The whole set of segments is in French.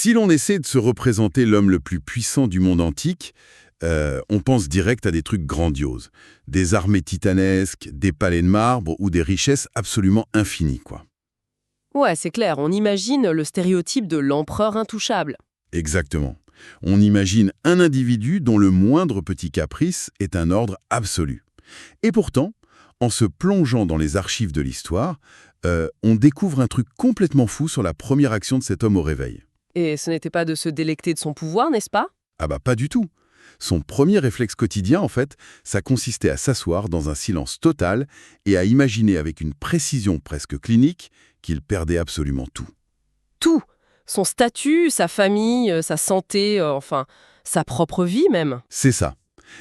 Si l'on essaie de se représenter l'homme le plus puissant du monde antique, on pense direct à des trucs grandioses. Des armées titanesques, des palais de marbre ou des richesses absolument infinies, quoi. Ouais, c'est clair, on imagine le stéréotype de l'empereur intouchable. Exactement. On imagine un individu dont le moindre petit caprice est un ordre absolu. Et pourtant, en se plongeant dans les archives de l'histoire, on découvre un truc complètement fou sur la première action de cet homme au réveil. Et ce n'était pas de se délecter de son pouvoir, n'est-ce pas? Ah bah pas du tout. Son premier réflexe quotidien, en fait, ça consistait à s'asseoir dans un silence total et à imaginer avec une précision presque clinique qu'il perdait absolument tout. Tout. Son statut, sa famille, sa santé, enfin, sa propre vie même. C'est ça.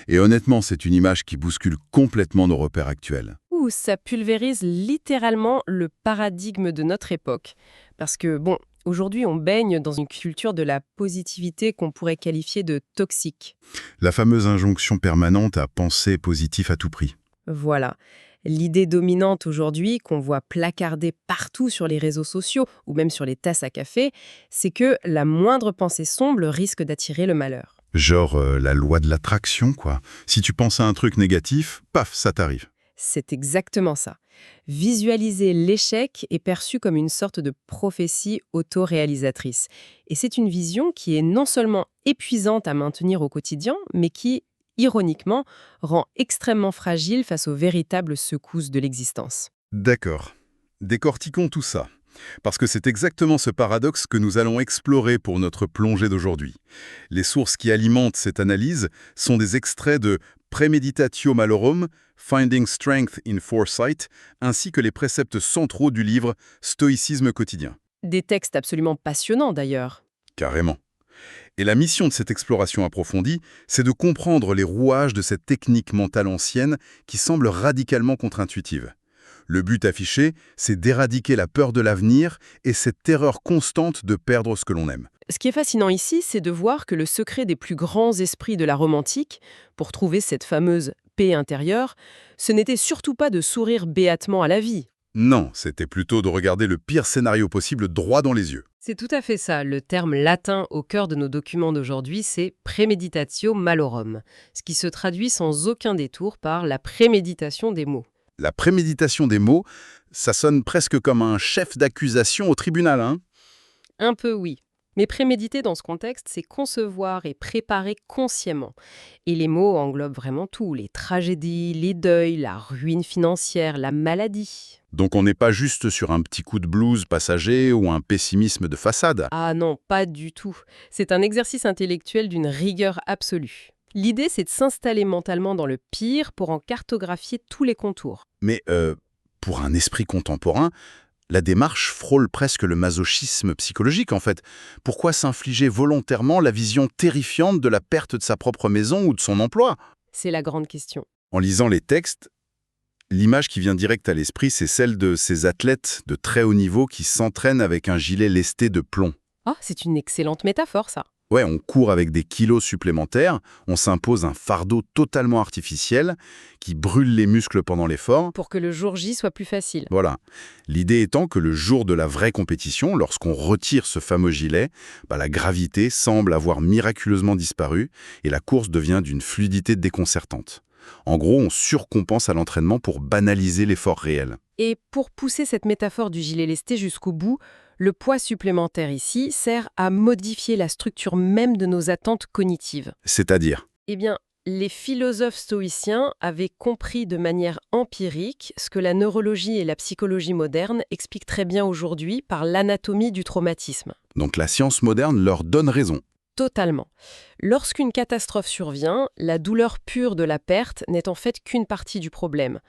Et honnêtement, c'est une image qui bouscule complètement nos repères actuels. Ouh, ça pulvérise littéralement le paradigme de notre époque. Parce que, bon, aujourd'hui, on baigne dans une culture de la positivité qu'on pourrait qualifier de toxique. La fameuse injonction permanente à penser positif à tout prix. Voilà. L'idée dominante aujourd'hui, qu'on voit placardée partout sur les réseaux sociaux ou même sur les tasses à café, c'est que la moindre pensée sombre risque d'attirer le malheur. Genre la loi de l'attraction, quoi. Si tu penses à un truc négatif, paf, ça t'arrive. C'est exactement ça. Visualiser l'échec est perçu comme une sorte de prophétie autoréalisatrice. Et c'est une vision qui est non seulement épuisante à maintenir au quotidien, mais qui, ironiquement, rend extrêmement fragile face aux véritables secousses de l'existence. D'accord. Décortiquons tout ça. Parce que c'est exactement ce paradoxe que nous allons explorer pour notre plongée d'aujourd'hui. Les sources qui alimentent cette analyse sont des extraits de Premeditatio Malorum, Finding Strength in Foresight, ainsi que les préceptes centraux du livre Stoïcisme quotidien. Des textes absolument passionnants d'ailleurs. Carrément. Et la mission de cette exploration approfondie, c'est de comprendre les rouages de cette technique mentale ancienne qui semble radicalement contre-intuitive. Le but affiché, c'est d'éradiquer la peur de l'avenir et cette terreur constante de perdre ce que l'on aime. Ce qui est fascinant ici, c'est de voir que le secret des plus grands esprits de la Rome antique, pour trouver cette fameuse paix intérieure, ce n'était surtout pas de sourire béatement à la vie. Non, c'était plutôt de regarder le pire scénario possible droit dans les yeux. C'est tout à fait ça. Le terme latin au cœur de nos documents d'aujourd'hui, c'est premeditatio malorum, ce qui se traduit sans aucun détour par la préméditation des mots. La préméditation des mots, ça sonne presque comme un chef d'accusation au tribunal, hein? Un peu oui. Mais préméditer dans ce contexte, c'est concevoir et préparer consciemment. Et les mots englobent vraiment tout, les tragédies, les deuils, la ruine financière, la maladie. Donc on n'est pas juste sur un petit coup de blues passager ou un pessimisme de façade. Ah non, pas du tout. C'est un exercice intellectuel d'une rigueur absolue. L'idée, c'est de s'installer mentalement dans le pire pour en cartographier tous les contours. Mais pour un esprit contemporain, la démarche frôle presque le masochisme psychologique, en fait. Pourquoi s'infliger volontairement la vision terrifiante de la perte de sa propre maison ou de son emploi? C'est la grande question. En lisant les textes, l'image qui vient direct à l'esprit, c'est celle de ces athlètes de très haut niveau qui s'entraînent avec un gilet lesté de plomb. Ah, c'est une excellente métaphore, ça. Ouais, on court avec des kilos supplémentaires, on s'impose un fardeau totalement artificiel qui brûle les muscles pendant l'effort. Pour que le jour J soit plus facile. Voilà. L'idée étant que le jour de la vraie compétition, lorsqu'on retire ce fameux gilet, la gravité semble avoir miraculeusement disparu et la course devient d'une fluidité déconcertante. En gros, on surcompense à l'entraînement pour banaliser l'effort réel. Et pour pousser cette métaphore du gilet lesté jusqu'au bout, le poids supplémentaire ici sert à modifier la structure même de nos attentes cognitives. C'est-à-dire? Eh bien, les philosophes stoïciens avaient compris de manière empirique ce que la neurologie et la psychologie moderne expliquent très bien aujourd'hui par l'anatomie du traumatisme. Donc la science moderne leur donne raison. Totalement. Lorsqu'une catastrophe survient, la douleur pure de la perte n'est en fait qu'une partie du problème.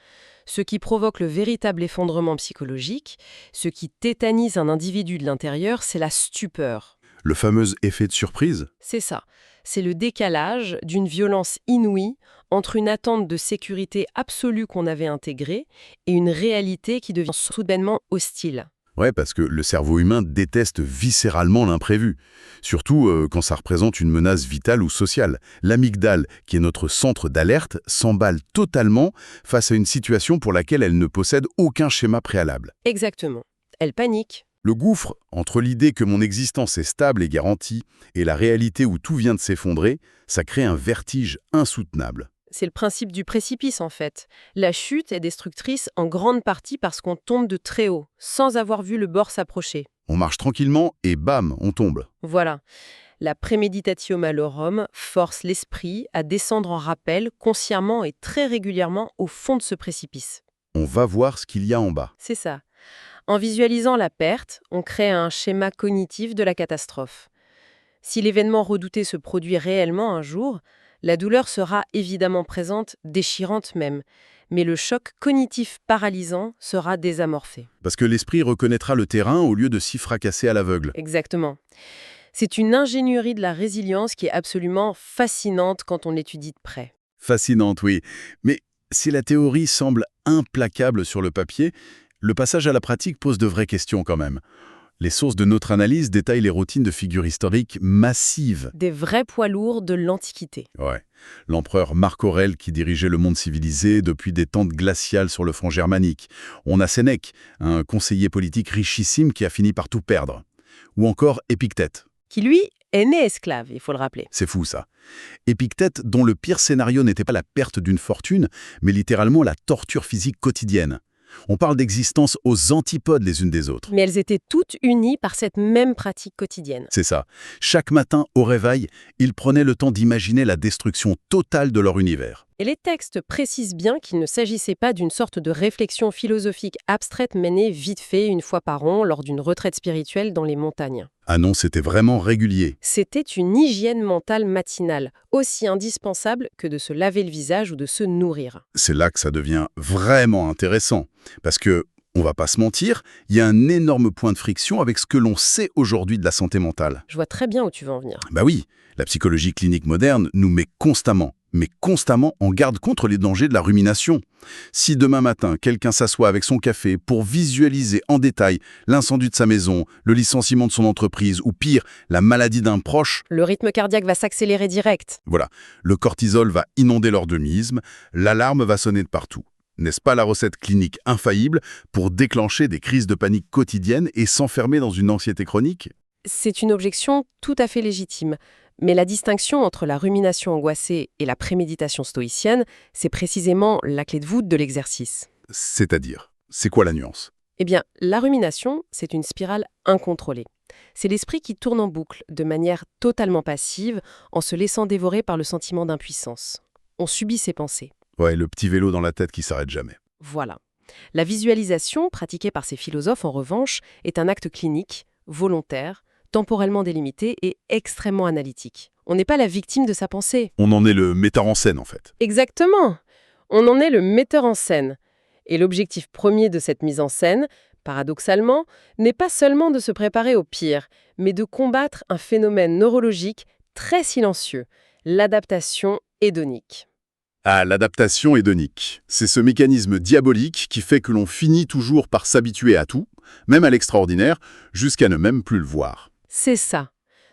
Ce qui provoque le véritable effondrement psychologique, ce qui tétanise un individu de l'intérieur, c'est la stupeur. Le fameux effet de surprise? C'est ça. C'est le décalage d'une violence inouïe entre une attente de sécurité absolue qu'on avait intégrée et une réalité qui devient soudainement hostile. Ouais, parce que le cerveau humain déteste viscéralement l'imprévu. Surtout quand ça représente une menace vitale ou sociale. L'amygdale, qui est notre centre d'alerte, s'emballe totalement face à une situation pour laquelle elle ne possède aucun schéma préalable. Exactement. Elle panique. Le gouffre, entre l'idée que mon existence est stable et garantie et la réalité où tout vient de s'effondrer, ça crée un vertige insoutenable. C'est le principe du précipice en fait. La chute est destructrice en grande partie parce qu'on tombe de très haut, sans avoir vu le bord s'approcher. On marche tranquillement et bam, on tombe. Voilà. La premeditatio malorum force l'esprit à descendre en rappel consciemment et très régulièrement au fond de ce précipice. On va voir ce qu'il y a en bas. C'est ça. En visualisant la perte, on crée un schéma cognitif de la catastrophe. Si l'événement redouté se produit réellement un jour, la douleur sera évidemment présente, déchirante même, mais le choc cognitif paralysant sera désamorcé. Parce que l'esprit reconnaîtra le terrain au lieu de s'y fracasser à l'aveugle. Exactement. C'est une ingénierie de la résilience qui est absolument fascinante quand on l'étudie de près. Fascinante, oui. Mais si la théorie semble implacable sur le papier, le passage à la pratique pose de vraies questions quand même. Les sources de notre analyse détaillent les routines de figures historiques massives. Des vrais poids lourds de l'Antiquité. Ouais. L'empereur Marc Aurèle qui dirigeait le monde civilisé depuis des tentes glaciales sur le front germanique. On a Sénèque, un conseiller politique richissime qui a fini par tout perdre. Ou encore Épictète. Qui, lui, est né esclave, il faut le rappeler. C'est fou ça. Épictète dont le pire scénario n'était pas la perte d'une fortune, mais littéralement la torture physique quotidienne. On parle d'existence aux antipodes les unes des autres. Mais elles étaient toutes unies par cette même pratique quotidienne. C'est ça. Chaque matin, au réveil, ils prenaient le temps d'imaginer la destruction totale de leur univers. Et les textes précisent bien qu'il ne s'agissait pas d'une sorte de réflexion philosophique abstraite menée vite fait une fois par an lors d'une retraite spirituelle dans les montagnes. Ah non, c'était vraiment régulier. C'était une hygiène mentale matinale, aussi indispensable que de se laver le visage ou de se nourrir. C'est là que ça devient vraiment intéressant. Parce que, on va pas se mentir, il y a un énorme point de friction avec ce que l'on sait aujourd'hui de la santé mentale. Je vois très bien où tu veux en venir. Bah oui, la psychologie clinique moderne nous met constamment en garde contre les dangers de la rumination. Si demain matin, quelqu'un s'assoit avec son café pour visualiser en détail l'incendie de sa maison, le licenciement de son entreprise ou pire, la maladie d'un proche, Le rythme cardiaque va s'accélérer direct. voilà, le cortisol va inonder l'organisme, l'alarme va sonner de partout. N'est-ce pas la recette clinique infaillible pour déclencher des crises de panique quotidiennes et s'enfermer dans une anxiété chronique? C'est une objection tout à fait légitime. Mais la distinction entre la rumination angoissée et la préméditation stoïcienne, c'est précisément la clé de voûte de l'exercice. C'est-à-dire, c'est quoi la nuance? Eh bien, la rumination, c'est une spirale incontrôlée. C'est l'esprit qui tourne en boucle, de manière totalement passive, en se laissant dévorer par le sentiment d'impuissance. On subit ses pensées. Ouais, le petit vélo dans la tête qui s'arrête jamais. Voilà. La visualisation, pratiquée par ces philosophes en revanche, est un acte clinique, volontaire, temporellement délimité et extrêmement analytique. On n'est pas la victime de sa pensée. On en est le metteur en scène en fait. Exactement. On en est le metteur en scène. Et l'objectif premier de cette mise en scène, paradoxalement, n'est pas seulement de se préparer au pire, mais de combattre un phénomène neurologique très silencieux, l'adaptation hédonique. Ah, l'adaptation hédonique. C'est ce mécanisme diabolique qui fait que l'on finit toujours par s'habituer à tout, même à l'extraordinaire, jusqu'à ne même plus le voir. C'est ça.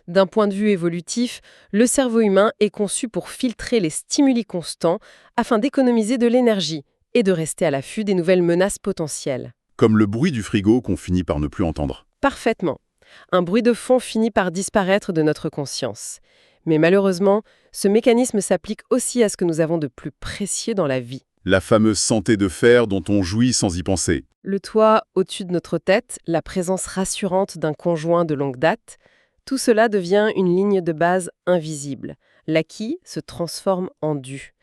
D'un point de vue évolutif, le cerveau humain est conçu pour filtrer les stimuli constants afin d'économiser de l'énergie et de rester à l'affût des nouvelles menaces potentielles. Comme le bruit du frigo qu'on finit par ne plus entendre. Parfaitement. Un bruit de fond finit par disparaître de notre conscience. Mais malheureusement, ce mécanisme s'applique aussi à ce que nous avons de plus précieux dans la vie. La fameuse santé de fer dont on jouit sans y penser. Le toit au-dessus de notre tête, la présence rassurante d'un conjoint de longue date, tout cela devient une ligne de base invisible. L'acquis se transforme en dû.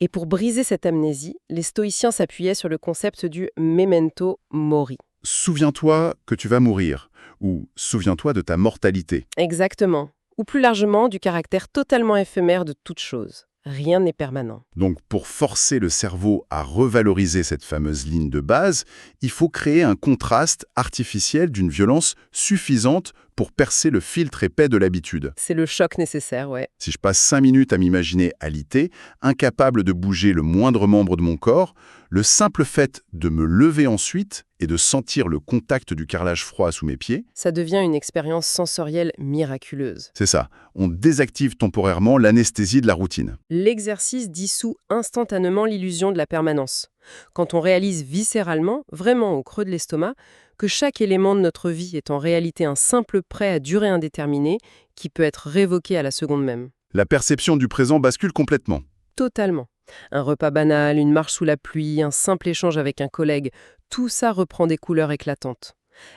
Et pour briser cette amnésie, les stoïciens s'appuyaient sur le concept du memento mori. Souviens-toi que tu vas mourir, ou souviens-toi de ta mortalité. Exactement. Ou plus largement, du caractère totalement éphémère de toute chose. Rien n'est permanent. Donc pour forcer le cerveau à revaloriser cette fameuse ligne de base, il faut créer un contraste artificiel d'une violence suffisante pour percer le filtre épais de l'habitude. C'est le choc nécessaire, ouais. Si je passe 5 minutes à m'imaginer alité, incapable de bouger le moindre membre de mon corps, le simple fait de me lever ensuite et de sentir le contact du carrelage froid sous mes pieds, Ça devient une expérience sensorielle miraculeuse. c'est ça, on désactive temporairement l'anesthésie de la routine. L'exercice dissout instantanément l'illusion de la permanence. Quand on réalise viscéralement, vraiment au creux de l'estomac, que chaque élément de notre vie est en réalité un simple prêt à durée indéterminée qui peut être révoqué à la seconde même. La perception du présent bascule complètement. Totalement. Un repas banal, une marche sous la pluie, un simple échange avec un collègue, tout ça reprend des couleurs éclatantes.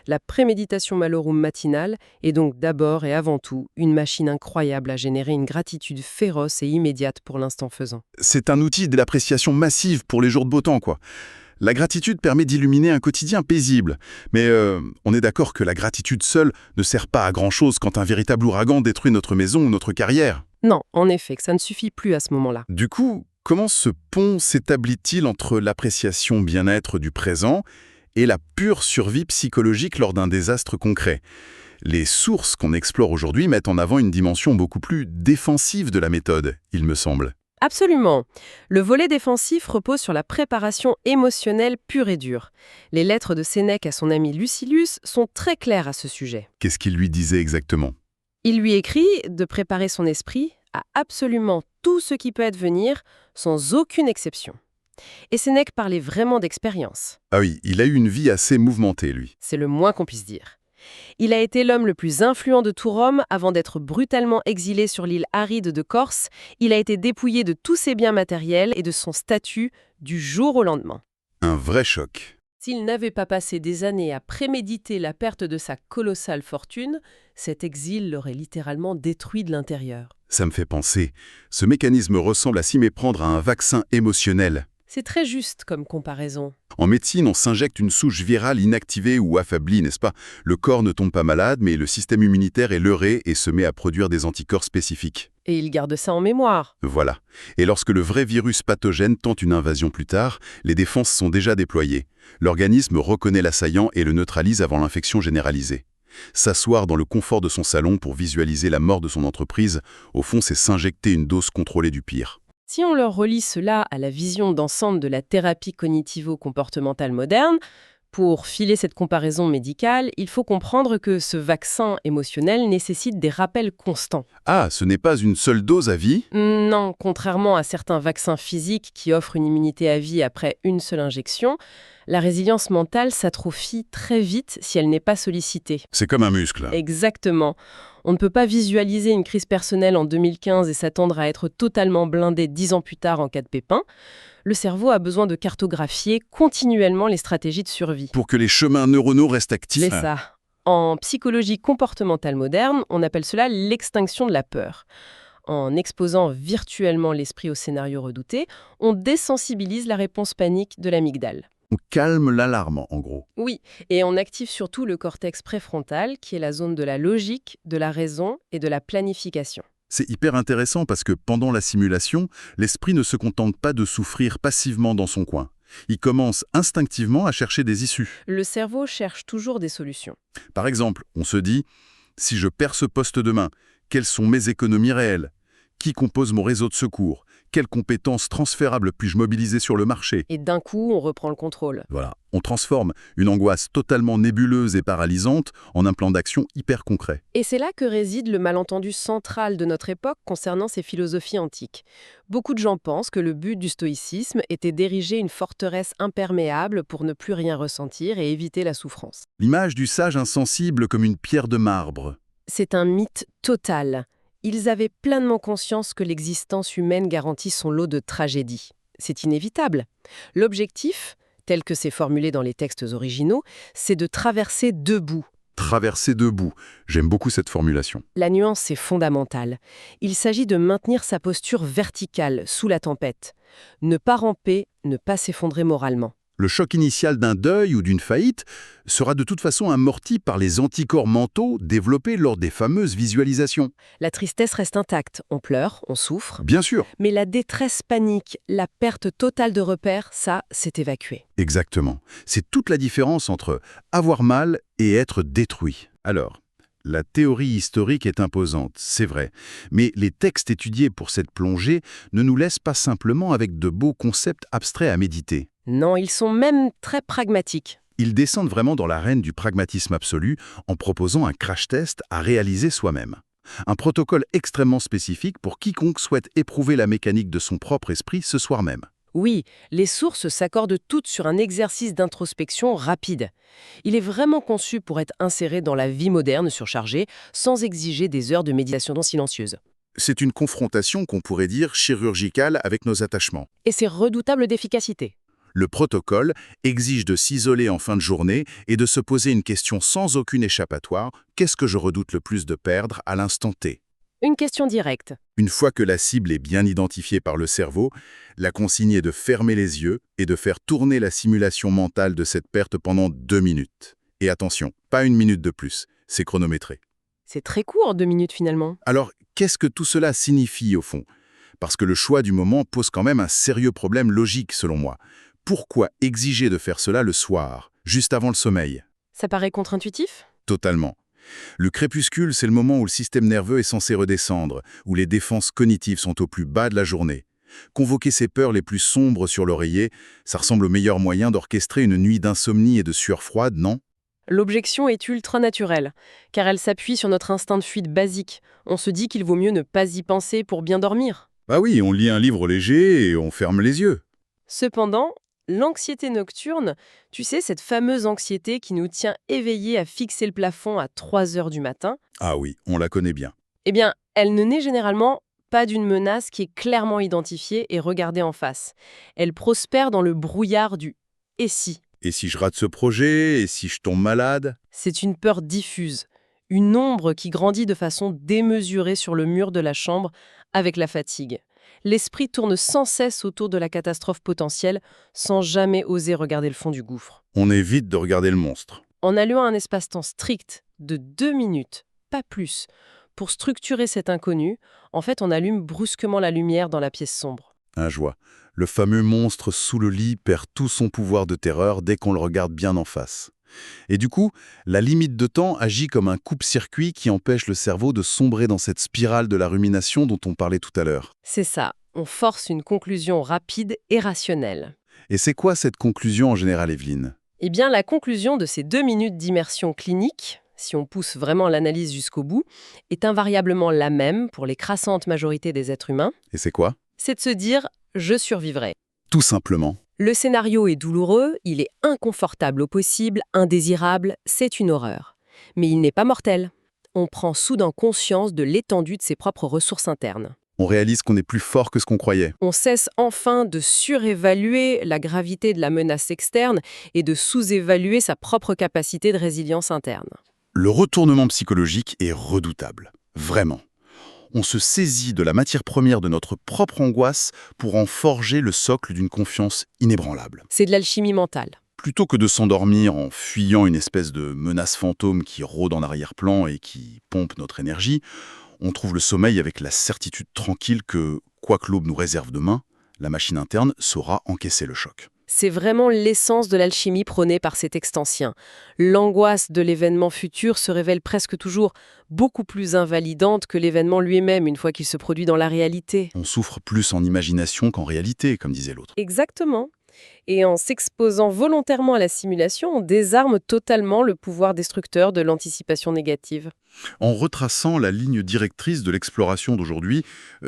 La préméditation malorum matinale est donc d'abord et avant tout une machine incroyable à générer une gratitude féroce et immédiate pour l'instant faisant. C'est un outil de l'appréciation massive pour les jours de beau temps, quoi. La gratitude permet d'illuminer un quotidien paisible. Mais on est d'accord que la gratitude seule ne sert pas à grand-chose quand un véritable ouragan détruit notre maison ou notre carrière. Non, en effet, que ça ne suffit plus à ce moment-là. Du coup, comment ce pont s'établit-il entre l'appréciation bien-être du présent et la pure survie psychologique lors d'un désastre concret? Les sources qu'on explore aujourd'hui mettent en avant une dimension beaucoup plus défensive de la méthode, il me semble. Absolument. Le volet défensif repose sur la préparation émotionnelle pure et dure. Les lettres de Sénèque à son ami Lucilius sont très claires à ce sujet. Qu'est-ce qu'il lui disait exactement? Il lui écrit de préparer son esprit à absolument tout ce qui peut advenir, sans aucune exception. Et Sénèque parlait vraiment d'expérience. Ah oui, il a eu une vie assez mouvementée, lui. C'est le moins qu'on puisse dire. Il a été l'homme le plus influent de tout Rome avant d'être brutalement exilé sur l'île aride de Corse. Il a été dépouillé de tous ses biens matériels et de son statut du jour au lendemain. Un vrai choc. S'il n'avait pas passé des années à préméditer la perte de sa colossale fortune, cet exil l'aurait littéralement détruit de l'intérieur. Ça me fait penser, ce mécanisme ressemble à s'y méprendre à un vaccin émotionnel. C'est très juste comme comparaison. En médecine, on s'injecte une souche virale inactivée ou affaiblie, n'est-ce pas? Le corps ne tombe pas malade, mais le système immunitaire est leurré et se met à produire des anticorps spécifiques. Et il garde ça en mémoire. Voilà. Et lorsque le vrai virus pathogène tente une invasion plus tard, les défenses sont déjà déployées. L'organisme reconnaît l'assaillant et le neutralise avant l'infection généralisée. S'asseoir dans le confort de son salon pour visualiser la mort de son entreprise, au fond, c'est s'injecter une dose contrôlée du pire. Si on leur relie cela à la vision d'ensemble de la thérapie cognitivo-comportementale moderne, pour filer cette comparaison médicale, il faut comprendre que ce vaccin émotionnel nécessite des rappels constants. Ah, ce n'est pas une seule dose à vie? Non, contrairement à certains vaccins physiques qui offrent une immunité à vie après une seule injection, la résilience mentale s'atrophie très vite si elle n'est pas sollicitée. C'est comme un muscle. Exactement. On ne peut pas visualiser une crise personnelle en 2015 et s'attendre à être totalement blindé 10 ans plus tard en cas de pépin. Le cerveau a besoin de cartographier continuellement les stratégies de survie. Pour que les chemins neuronaux restent actifs. C'est ça. En psychologie comportementale moderne, on appelle cela l'extinction de la peur. En exposant virtuellement l'esprit au scénario redouté, on désensibilise la réponse panique de l'amygdale. On calme l'alarme, en gros. Oui, et on active surtout le cortex préfrontal, qui est la zone de la logique, de la raison et de la planification. C'est hyper intéressant parce que pendant la simulation, l'esprit ne se contente pas de souffrir passivement dans son coin. Il commence instinctivement à chercher des issues. Le cerveau cherche toujours des solutions. Par exemple, on se dit « Si je perds ce poste demain, quelles sont mes économies réelles? Qui compose mon réseau de secours? Quelles compétences transférables puis-je mobiliser sur le marché ?» Et d'un coup, on reprend le contrôle. Voilà, on transforme une angoisse totalement nébuleuse et paralysante en un plan d'action hyper concret. Et c'est là que réside le malentendu central de notre époque concernant ces philosophies antiques. Beaucoup de gens pensent que le but du stoïcisme était d'ériger une forteresse imperméable pour ne plus rien ressentir et éviter la souffrance. L'image du sage insensible comme une pierre de marbre. C'est un mythe total. Ils avaient pleinement conscience que l'existence humaine garantit son lot de tragédies. C'est inévitable. L'objectif, tel que c'est formulé dans les textes originaux, c'est de traverser debout. Traverser debout. J'aime beaucoup cette formulation. La nuance est fondamentale. Il s'agit de maintenir sa posture verticale sous la tempête. Ne pas ramper, ne pas s'effondrer moralement. Le choc initial d'un deuil ou d'une faillite sera de toute façon amorti par les anticorps mentaux développés lors des fameuses visualisations. La tristesse reste intacte. On pleure, on souffre. Bien sûr. Mais la détresse panique, la perte totale de repères, ça, c'est évacué. Exactement. C'est toute la différence entre avoir mal et être détruit. Alors, la théorie historique est imposante, c'est vrai, mais les textes étudiés pour cette plongée ne nous laissent pas simplement avec de beaux concepts abstraits à méditer. Non, ils sont même très pragmatiques. Ils descendent vraiment dans l'arène du pragmatisme absolu en proposant un crash test à réaliser soi-même. Un protocole extrêmement spécifique pour quiconque souhaite éprouver la mécanique de son propre esprit ce soir même. Oui, les sources s'accordent toutes sur un exercice d'introspection rapide. Il est vraiment conçu pour être inséré dans la vie moderne surchargée, sans exiger des heures de méditation silencieuse. C'est une confrontation qu'on pourrait dire chirurgicale avec nos attachements. Et c'est redoutable d'efficacité. Le protocole exige de s'isoler en fin de journée et de se poser une question sans aucune échappatoire. Qu'est-ce que je redoute le plus de perdre à l'instant T? Une question directe. Une fois que la cible est bien identifiée par le cerveau, la consigne est de fermer les yeux et de faire tourner la simulation mentale de cette perte pendant 2 minutes. Et attention, pas 1 minute de plus, c'est chronométré. C'est très court, 2 minutes finalement. Alors, qu'est-ce que tout cela signifie au fond? Parce que le choix du moment pose quand même un sérieux problème logique selon moi. Pourquoi exiger de faire cela le soir, juste avant le sommeil? Ça paraît contre-intuitif? Totalement. Le crépuscule, c'est le moment où le système nerveux est censé redescendre, où les défenses cognitives sont au plus bas de la journée. Convoquer ces peurs les plus sombres sur l'oreiller, ça ressemble au meilleur moyen d'orchestrer une nuit d'insomnie et de sueur froide, non? L'objection est ultra naturelle, car elle s'appuie sur notre instinct de fuite basique. On se dit qu'il vaut mieux ne pas y penser pour bien dormir. Bah oui, on lit un livre léger et on ferme les yeux. Cependant, l'anxiété nocturne, tu sais, cette fameuse anxiété qui nous tient éveillés à fixer le plafond à 3 heures du matin, Ah oui, on la connaît bien. eh bien, elle ne naît généralement pas d'une menace qui est clairement identifiée et regardée en face. Elle prospère dans le brouillard du « et si ». Et si je rate ce projet? Et si je tombe malade? C'est une peur diffuse, une ombre qui grandit de façon démesurée sur le mur de la chambre avec la fatigue. L'esprit tourne sans cesse autour de la catastrophe potentielle sans jamais oser regarder le fond du gouffre. On évite de regarder le monstre. En allouant un espace-temps strict de 2 minutes, pas plus, pour structurer cet inconnu, en fait on allume brusquement la lumière dans la pièce sombre. Je vois. Le fameux monstre sous le lit perd tout son pouvoir de terreur dès qu'on le regarde bien en face. Et du coup, la limite de temps agit comme un coupe-circuit qui empêche le cerveau de sombrer dans cette spirale de la rumination dont on parlait tout à l'heure. C'est ça, on force une conclusion rapide et rationnelle. Et c'est quoi cette conclusion en général, Evelyne? Eh bien, la conclusion de ces 2 minutes d'immersion clinique, si on pousse vraiment l'analyse jusqu'au bout, est invariablement la même pour l'écrasante majorité des êtres humains. Et c'est quoi? C'est de se dire « je survivrai ». Tout simplement. Le scénario est douloureux, il est inconfortable au possible, indésirable, c'est une horreur. Mais il n'est pas mortel. On prend soudain conscience de l'étendue de ses propres ressources internes. On réalise qu'on est plus fort que ce qu'on croyait. On cesse enfin de surévaluer la gravité de la menace externe et de sous-évaluer sa propre capacité de résilience interne. Le retournement psychologique est redoutable. Vraiment. On se saisit de la matière première de notre propre angoisse pour en forger le socle d'une confiance inébranlable. C'est de l'alchimie mentale. Plutôt que de s'endormir en fuyant une espèce de menace fantôme qui rôde en arrière-plan et qui pompe notre énergie, on trouve le sommeil avec la certitude tranquille que, quoi que l'aube nous réserve demain, la machine interne saura encaisser le choc. C'est vraiment l'essence de l'alchimie prônée par ces textes anciens. L'angoisse de l'événement futur se révèle presque toujours beaucoup plus invalidante que l'événement lui-même une fois qu'il se produit dans la réalité. On souffre plus en imagination qu'en réalité, comme disait l'autre. Exactement. Et en s'exposant volontairement à la simulation, on désarme totalement le pouvoir destructeur de l'anticipation négative. En retraçant la ligne directrice de l'exploration d'aujourd'hui,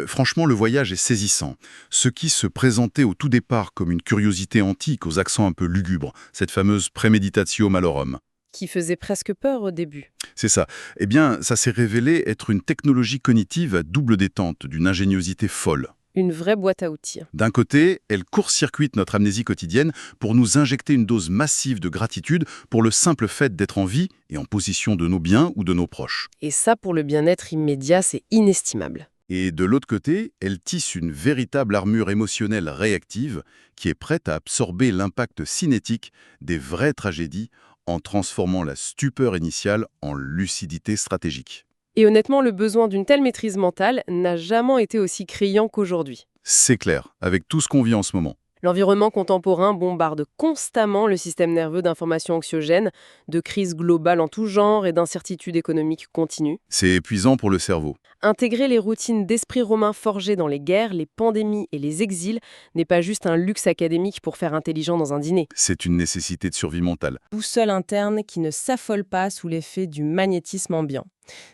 franchement, le voyage est saisissant. Ce qui se présentait au tout départ comme une curiosité antique aux accents un peu lugubres, cette fameuse préméditatio malorum. Qui faisait presque peur au début. C'est ça. Eh bien, ça s'est révélé être une technologie cognitive à double détente, d'une ingéniosité folle. Une vraie boîte à outils. D'un côté, elle court-circuite notre amnésie quotidienne pour nous injecter une dose massive de gratitude pour le simple fait d'être en vie et en possession de nos biens ou de nos proches. Et ça, pour le bien-être immédiat, c'est inestimable. Et de l'autre côté, elle tisse une véritable armure émotionnelle réactive qui est prête à absorber l'impact cinétique des vraies tragédies en transformant la stupeur initiale en lucidité stratégique. Et honnêtement, le besoin d'une telle maîtrise mentale n'a jamais été aussi criant qu'aujourd'hui. C'est clair, avec tout ce qu'on vit en ce moment. L'environnement contemporain bombarde constamment le système nerveux d'informations anxiogènes, de crises globales en tout genre et d'incertitudes économiques continues. C'est épuisant pour le cerveau. Intégrer les routines d'esprit romain forgées dans les guerres, les pandémies et les exils n'est pas juste un luxe académique pour faire intelligent dans un dîner. C'est une nécessité de survie mentale. Boussole interne qui ne s'affole pas sous l'effet du magnétisme ambiant.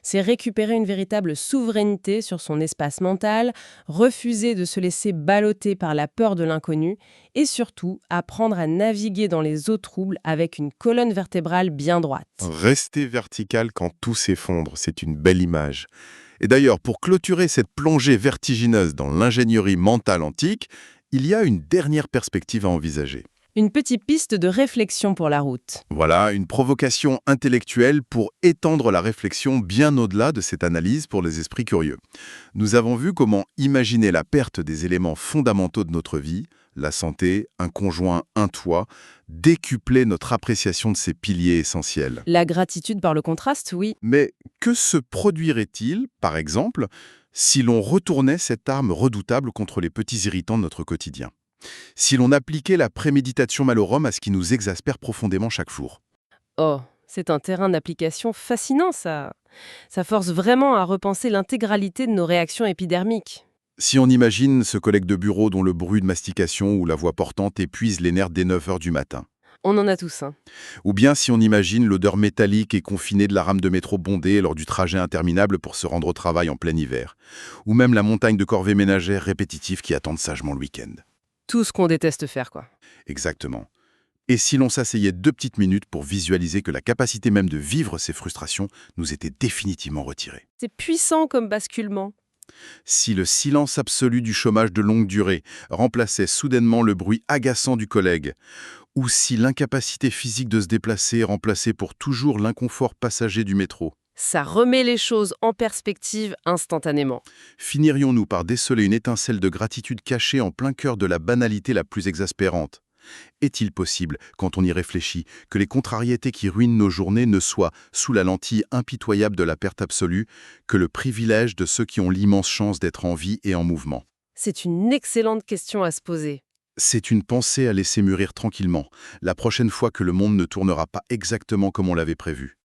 C'est récupérer une véritable souveraineté sur son espace mental, refuser de se laisser balloter par la peur de l'inconnu et surtout apprendre à naviguer dans les eaux troubles avec une colonne vertébrale bien droite. Rester vertical quand tout s'effondre, c'est une belle image. Et d'ailleurs, pour clôturer cette plongée vertigineuse dans l'ingénierie mentale antique, il y a une dernière perspective à envisager. Une petite piste de réflexion pour la route. Voilà, une provocation intellectuelle pour étendre la réflexion bien au-delà de cette analyse pour les esprits curieux. Nous avons vu comment imaginer la perte des éléments fondamentaux de notre vie, la santé, un conjoint, un toit, décupler notre appréciation de ces piliers essentiels. La gratitude par le contraste, oui. Mais que se produirait-il, par exemple, si l'on retournait cette arme redoutable contre les petits irritants de notre quotidien ? Si l'on appliquait la préméditation malorum à ce qui nous exaspère profondément chaque jour. Oh, c'est un terrain d'application fascinant, ça. Ça force vraiment à repenser l'intégralité de nos réactions épidermiques. Si on imagine ce collègue de bureau dont le bruit de mastication ou la voix portante épuise les nerfs dès 9 heures du matin. On en a tous, hein. Ou bien si on imagine l'odeur métallique et confinée de la rame de métro bondée lors du trajet interminable pour se rendre au travail en plein hiver. Ou même la montagne de corvées ménagères répétitives qui attendent sagement le week-end. Tout ce qu'on déteste faire, quoi. Exactement. Et si l'on s'asseyait 2 petites minutes pour visualiser que la capacité même de vivre ces frustrations nous était définitivement retirée. C'est puissant comme basculement. Si le silence absolu du chômage de longue durée remplaçait soudainement le bruit agaçant du collègue, ou si l'incapacité physique de se déplacer remplaçait pour toujours l'inconfort passager du métro, Ça remet les choses en perspective instantanément. finirions-nous par déceler une étincelle de gratitude cachée en plein cœur de la banalité la plus exaspérante ? Est-il possible, quand on y réfléchit, que les contrariétés qui ruinent nos journées ne soient, sous la lentille impitoyable de la perte absolue, que le privilège de ceux qui ont l'immense chance d'être en vie et en mouvement ? C'est une excellente question à se poser. C'est une pensée à laisser mûrir tranquillement, la prochaine fois que le monde ne tournera pas exactement comme on l'avait prévu.